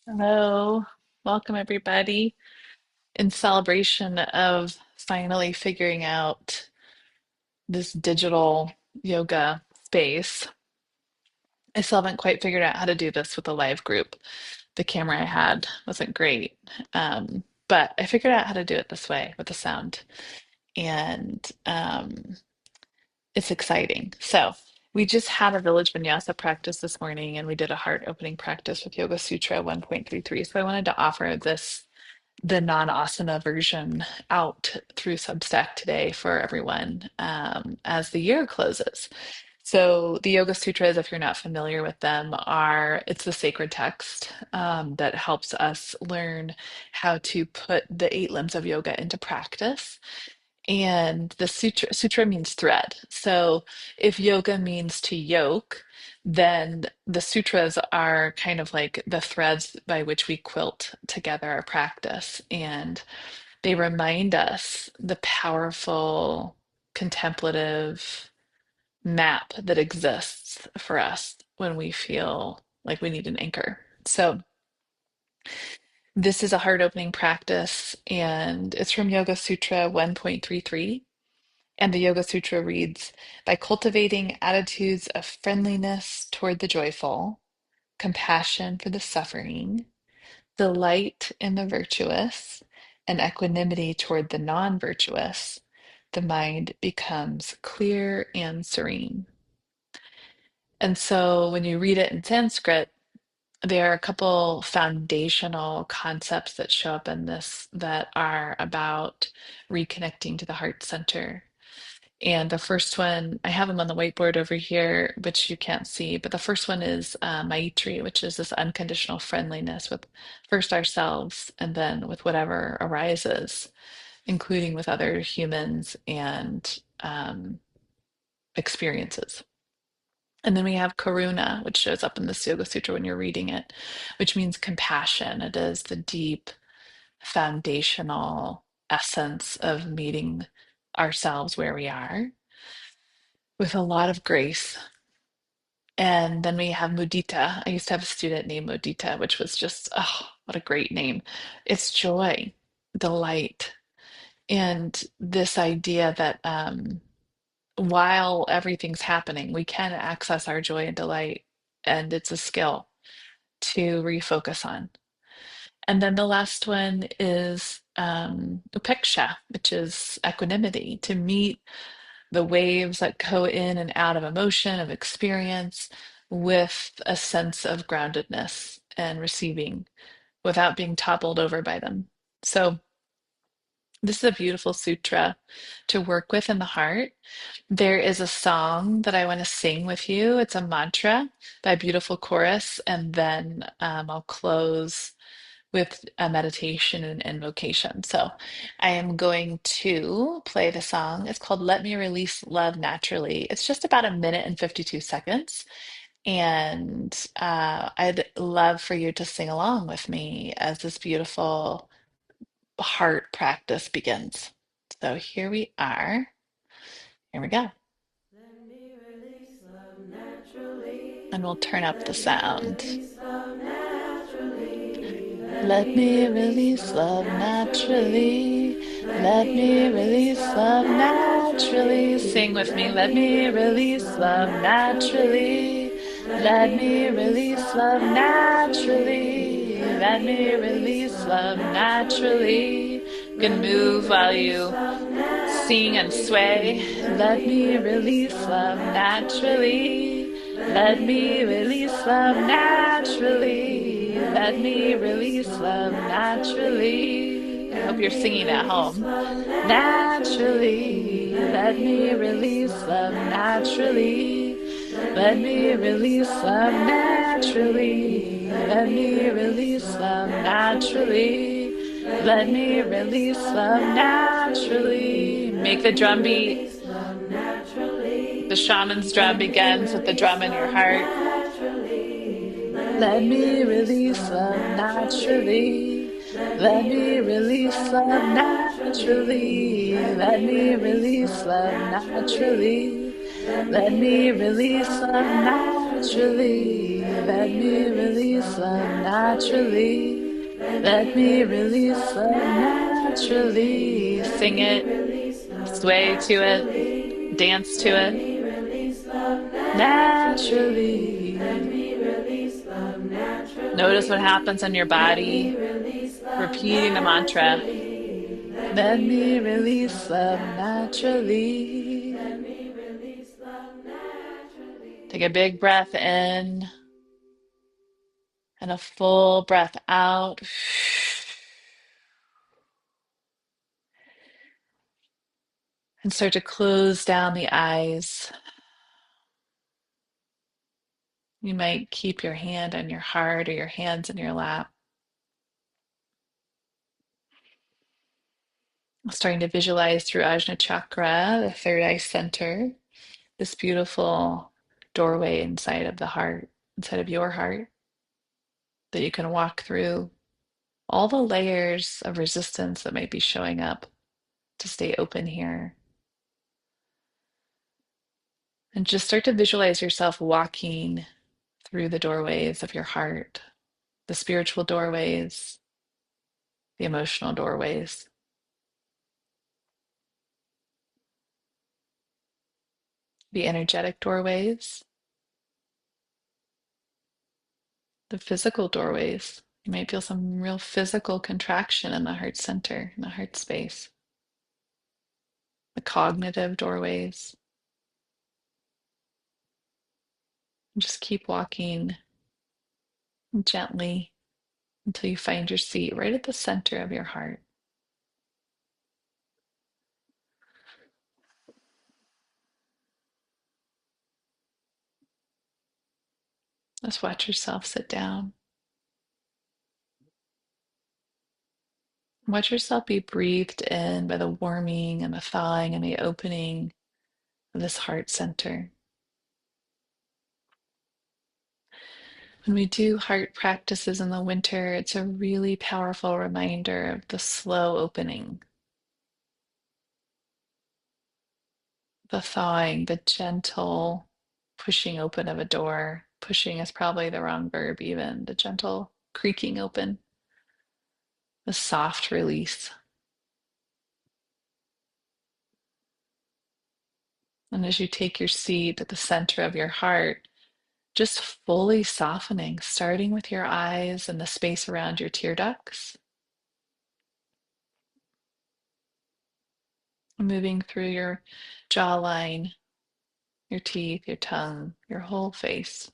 Hello, welcome everybody. In celebration of finally figuring out this digital yoga space, I still haven't quite figured out how to do this with a live group. The camera I had wasn't great, but I figured out how to do it this way with the sound, and it's exciting. So we just had a Village Vinyasa practice this morning, and we did a heart opening practice with Yoga Sutra 1.33. So I wanted to offer the non-asana version out through Substack today for everyone as the year closes. So the Yoga Sutras, if you're not familiar with them, it's the sacred text that helps us learn how to put the eight limbs of yoga into practice. And the sutra means thread. So if yoga means to yoke, then the sutras are kind of like the threads by which we quilt together our practice. And they remind us the powerful contemplative map that exists for us when we feel like we need an anchor. So this is a heart opening practice, and it's from Yoga Sutra 1.33. And the Yoga Sutra reads, by cultivating attitudes of friendliness toward the joyful, compassion for the suffering, delight in the virtuous, and equanimity toward the non-virtuous, the mind becomes clear and serene. And so when you read it in Sanskrit, there are a couple foundational concepts that show up in this that are about reconnecting to the heart center. And the first one, I have them on the whiteboard over here, which you can't see, but the first one is Maitri, which is this unconditional friendliness with first ourselves and then with whatever arises, including with other humans and experiences. And then we have Karuna, which shows up in this Yoga Sutra when you're reading it, which means compassion. It is the deep foundational essence of meeting ourselves where we are with a lot of grace. And then we have Mudita. I used to have a student named Mudita, which was just, oh, what a great name. It's joy, delight, and this idea that while everything's happening, we can access our joy and delight, and it's a skill to refocus on. And then the last one is Upeksha, which is equanimity, to meet the waves that go in and out of emotion, of experience, with a sense of groundedness and receiving without being toppled over by them. So, this is a beautiful sutra to work with in the heart. There is a song that I want to sing with you. It's a mantra by Beautiful Chorus, and then I'll close with a meditation and invocation. So I am going to play the song. It's called Let Me Release Love Naturally. It's just about a minute and 52 seconds. And I'd love for you to sing along with me as this beautiful heart practice begins. So here we are. Here we go. Let me release love naturally. And we'll turn up the Let me sound. release love naturally. Let Let me me release release love love naturally. naturally. Let Let me me release release love love naturally. naturally. Sing with me. Let Let me me release release love love naturally. naturally. Let Let me me release release love love naturally. naturally. Let Let me me release release love love naturally. naturally. You can Let me move while release you love sing and sway. naturally. Let Let me me release release love love naturally. naturally. Let Let me me release release love love naturally. naturally. Let Let me me release release love love naturally. naturally. I hope Let you're me singing at release home. love naturally. Naturally. Let Let me me release release love love naturally. naturally. Let Let me me release release love love naturally. naturally. Let Let me me release release love love naturally. naturally. Let Let me me release release love love naturally. naturally. Let Make the me drum beat. release love naturally. The shaman's drum Let me begins with the release drum in your love heart. naturally. Let Let me me release release love love naturally. naturally. Let Let me me release release love love naturally. naturally. Let Let me me release release love love naturally. naturally. Let Let me me release release love love naturally. naturally. Let me release love naturally. Let me release love naturally. Sing it, sway to it, dance to it naturally. Notice what happens in your body, repeating the mantra. Let me release love naturally. Take a big breath in and a full breath out. And start to close down the eyes. You might keep your hand on your heart or your hands in your lap. Starting to visualize through Ajna Chakra, the third eye center, this beautiful doorway inside of the heart, inside of your heart, that you can walk through all the layers of resistance that might be showing up to stay open here. And just start to visualize yourself walking through the doorways of your heart, the spiritual doorways, the emotional doorways, the energetic doorways, the physical doorways. You might feel some real physical contraction in the heart center, in the heart space, the cognitive doorways. And just keep walking gently until you find your seat right at the center of your heart. Just watch yourself sit down. Watch yourself be breathed in by the warming and the thawing and the opening of this heart center. When we do heart practices in the winter, it's a really powerful reminder of the slow opening, the thawing, the gentle pushing open of a door. Pushing is probably the wrong verb, even. The gentle creaking open, the soft release. And as you take your seat at the center of your heart, just fully softening, starting with your eyes and the space around your tear ducts, moving through your jawline, your teeth, your tongue, your whole face.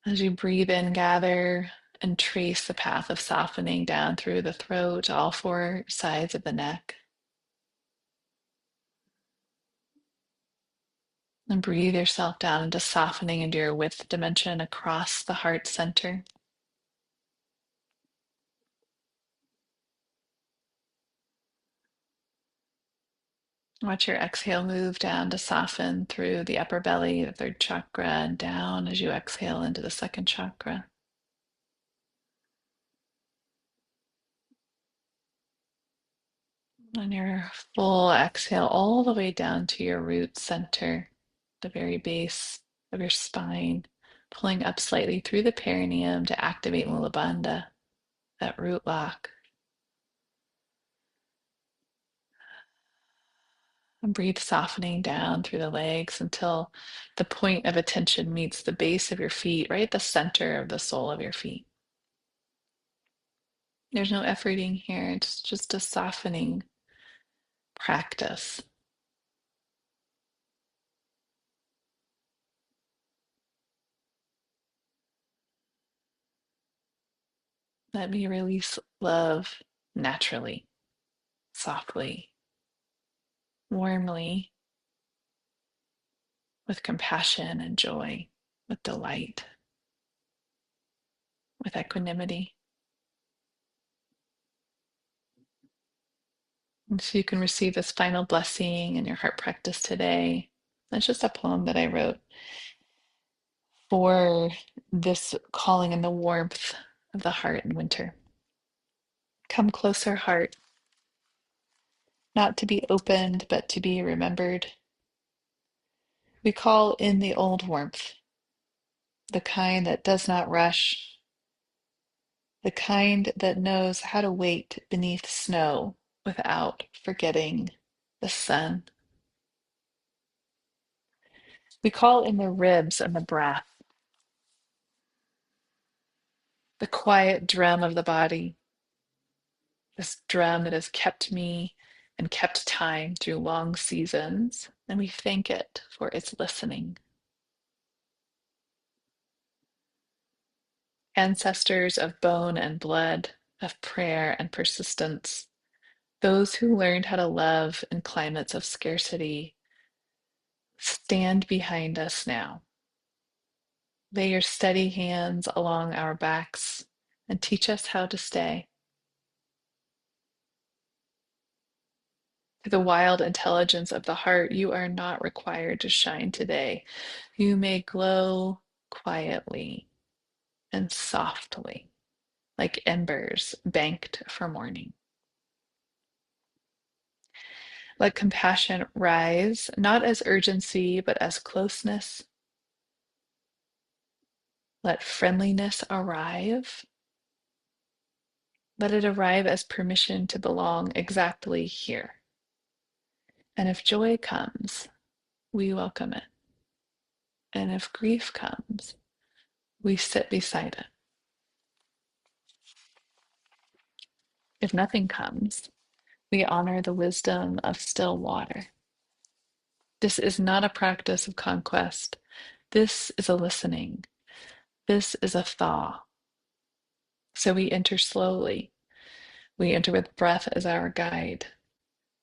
As you breathe in, gather and trace the path of softening down through the throat, all four sides of the neck. And breathe yourself down into softening into your width dimension across the heart center. Watch your exhale move down to soften through the upper belly, the third chakra, and down as you exhale into the second chakra. On your full exhale, all the way down to your root center, the very base of your spine, pulling up slightly through the perineum to activate Mula Bandha, that root lock. And breathe softening down through the legs until the point of attention meets the base of your feet, right at the center of the sole of your feet. There's no efforting here, it's just a softening practice. Let me release love naturally, softly, warmly, with compassion and joy, with delight, with equanimity. And so you can receive this final blessing in your heart practice today. That's just a poem that I wrote for this calling in the warmth of the heart in winter. Come closer, heart, not to be opened, but to be remembered. We call in the old warmth, the kind that does not rush, the kind that knows how to wait beneath snow without forgetting the sun. We call in the ribs and the breath, the quiet drum of the body, this drum that has kept me and kept time through long seasons, and we thank it for its listening. Ancestors of bone and blood, of prayer and persistence, those who learned how to love in climates of scarcity, stand behind us now. Lay your steady hands along our backs and teach us how to stay. Through the wild intelligence of the heart, you are not required to shine today. You may glow quietly and softly, like embers banked for morning. Let compassion rise, not as urgency, but as closeness. Let friendliness arrive. Let it arrive as permission to belong exactly here. And if joy comes, we welcome it. And if grief comes, we sit beside it. If nothing comes, we honor the wisdom of still water. This is not a practice of conquest. This is a listening. This is a thaw. So we enter slowly. We enter with breath as our guide,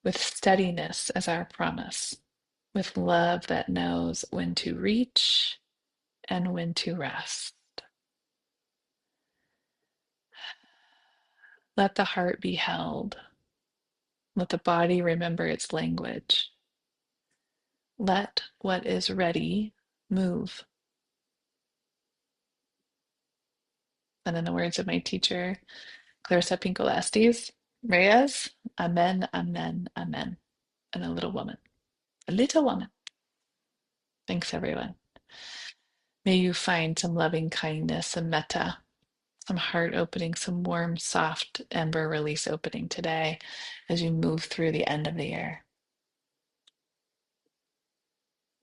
with steadiness as our promise, with love that knows when to reach and when to rest. Let the heart be held. Let the body remember its language. Let what is ready move. And in the words of my teacher, Clarissa Pinkolastes Reyes, Amen, Amen, Amen. And a little woman. A little woman. Thanks, everyone. May you find some loving kindness, some metta, some heart opening, some warm, soft ember release opening today as you move through the end of the year.